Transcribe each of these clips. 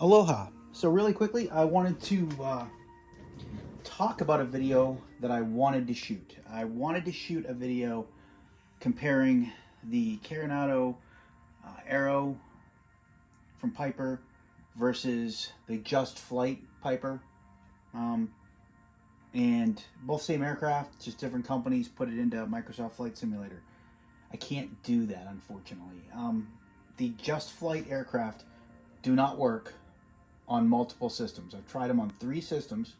Aloha. So really quickly, I wanted to talk about a video that I wanted to shoot. I wanted to shoot a video comparing the Carenado Arrow from Piper versus the Just Flight Piper. And both same aircraft, just different companies put it into Microsoft Flight Simulator. I can't do that, unfortunately. The Just Flight aircraft do not work on multiple systems. I've tried them on 3 systems,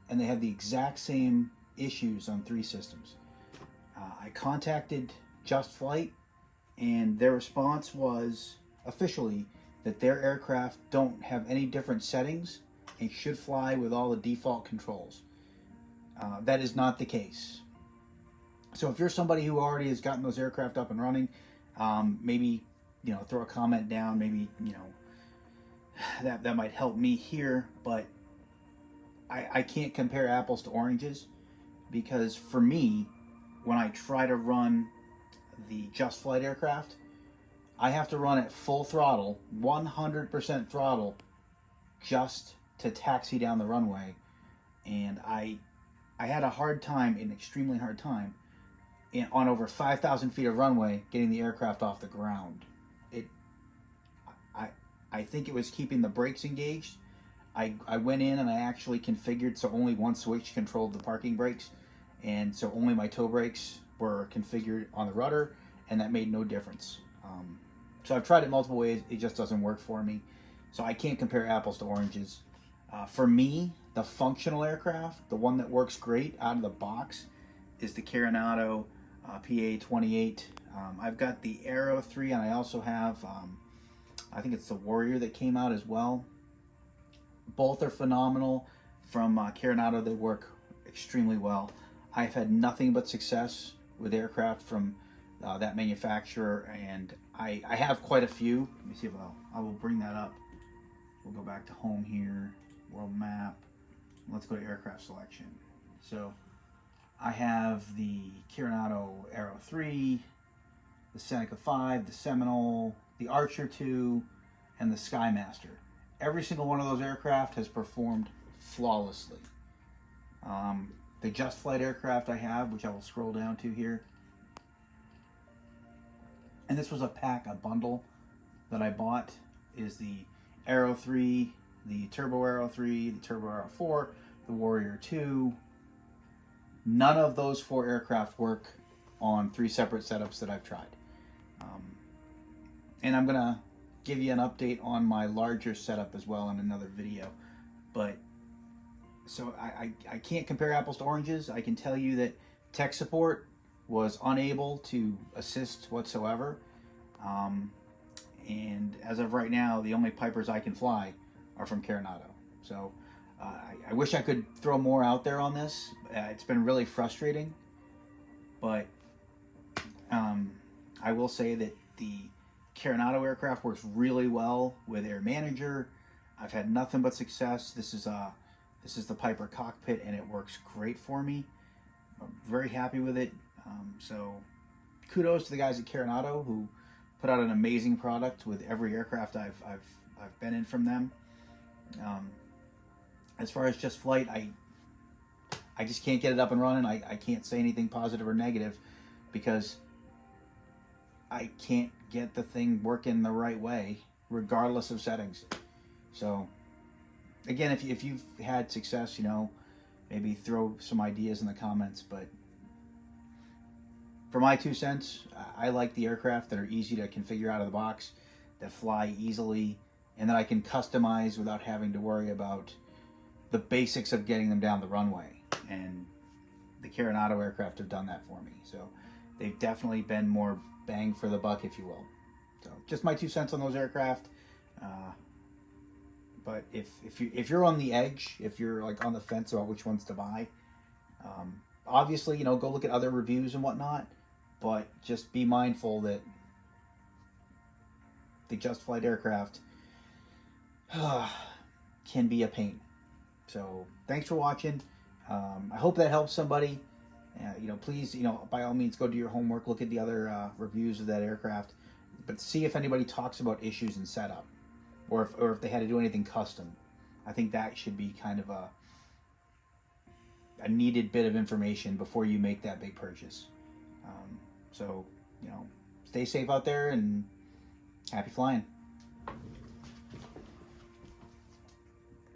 and they have the exact same issues on 3 systems. I contacted Just Flight, and their response was officially that their aircraft don't have any different settings and should fly with all the default controls. That is not the case. So if you're somebody who already has gotten those aircraft up and running, maybe throw a comment down. Maybe that might help me here, but I can't compare apples to oranges, because for me, when I try to run the Just Flight aircraft, I have to run at full throttle, 100% throttle, just to taxi down the runway. And I had a hard time, an extremely hard time, on over 5,000 feet of runway, getting the aircraft off the ground. I think it was keeping the brakes engaged. I went in and I actually configured so only one switch controlled the parking brakes, and so only my toe brakes were configured on the rudder, and that made no difference. So I've tried it multiple ways. It just doesn't work for me. So I can't compare apples to oranges. For me, the functional aircraft, the one that works great out of the box, is the Carenado PA-28. I've got the Arrow 3, and I also have, I think it's the Warrior that came out as well. Both are phenomenal from Carenado. They work extremely well. I've had nothing but success with aircraft from that manufacturer, and I have quite a few. Let me see if I will bring that up. We'll go back to home here, world map. Let's go to aircraft selection. So I have the Carenado Arrow 3, the Seneca 5, the Seminole, the Archer 2, and the Skymaster. Every single one of those aircraft has performed flawlessly. The Just Flight aircraft I have, which I will scroll down to here, and this was a bundle that I bought, is the Arrow 3, the Turbo Arrow 3, the Turbo Arrow 4, the Warrior 2. None of those 4 aircraft work on 3 separate setups that I've tried. And I'm going to give you an update on my larger setup as well in another video. But so I can't compare apples to oranges. I can tell you that tech support was unable to assist whatsoever. And as of right now, the only Pipers I can fly are from Carenado. So I wish I could throw more out there on this. It's been really frustrating. But I will say that the Carenado aircraft works really well with Air Manager. I've had nothing but success. This is the Piper cockpit, and it works great for me. I'm very happy with it. So kudos to the guys at Carenado who put out an amazing product with every aircraft I've been in from them. As far as Just Flight, I just can't get it up and running. I can't say anything positive or negative because I can't get the thing working the right way, regardless of settings. So, again, if you've had success, maybe throw some ideas in the comments. But for my 2 cents, I like the aircraft that are easy to configure out of the box, that fly easily, and that I can customize without having to worry about the basics of getting them down the runway. And the Carenado aircraft have done that for me. So they've definitely been more bang for the buck, if you will. So just my 2 cents on those aircraft. But if you're on the edge, if you're like on the fence about which ones to buy, obviously go look at other reviews and whatnot. But just be mindful that the Just Flight aircraft can be a pain. So thanks for watching. I hope that helps somebody. Please, by all means, go do your homework, look at the other reviews of that aircraft, but see if anybody talks about issues in setup. or if they had to do anything custom. I think that should be kind of a needed bit of information before you make that big purchase. So, stay safe out there and happy flying.